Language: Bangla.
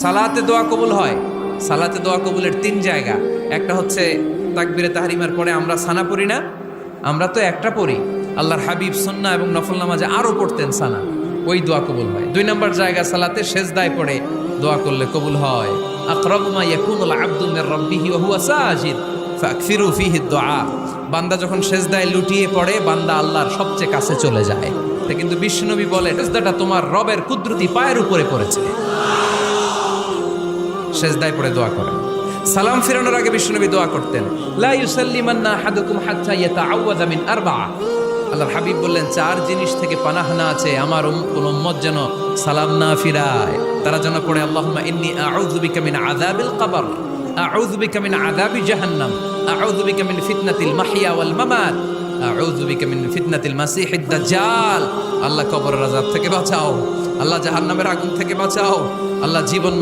সালাতে দোয়া কবুল হয়। সালাতে দোয়া কবুলের 3 জায়গা। একটা হচ্ছে তাকবীরে তাহরিমার পরে আমরা সানা পড়ি না, আমরা তো একটা পড়ি। আল্লাহর হাবিব সুন্নাহ এবং নফল নামাজে আরো পড়তেন সানা, ওই দোয়া কবুল হয়। 2 নম্বর জায়গা সালাতে সেজদায় পড়ে দোয়া করলে কবুল হয়। আকরাবু মা ইয়াকুনুল আবদু মির রাব্বিহি ওয়া হুয়া সাজিদ ফাকফিরু ফিহি দুআ। বান্দা যখন সেজদায় লুটিয়ে পড়ে, বান্দা আল্লাহর সবচেয়ে কাছে চলে যায়। তা কিন্তু বিশ্বনবী বলে সেজদাটা তোমার রবের কুদরতি পায়ের উপরে পড়েছে। সেজদায় পড়ে দোয়া করেন। সালাম ফিরানোর আগে বিশ্বনবী দোয়া করতেন, লা ইউসাল্লিমান্না আহাদুকুম হাত্তা ইয়াতাআওয়াযা মিন আরবা'a। আল্লাহর হাবিব বললেন 4 জিনিস থেকে পানাহানা আছে, আমার কোন উম্মত যেন সালাম না ফিরায়। তারা যেন পড়ে আল্লাহুম্মা ইন্নী আউযু বিকা মিন আযাবিল কবর, আউযু বিকা মিন আযাবি জাহান্নাম, আউযু বিকা মিন ফিতনাতিল মাহইয়া ওয়াল মামাত, আউযু বিকা মিন ফিতনাতিল মাসিহিদ দাজ্জাল। আল্লাহ কবরের আযাব থেকে বাঁচাও, আল্লাহ জাহান্নামের আগুন থেকে বাঁচাও, আল্লাহ জীবন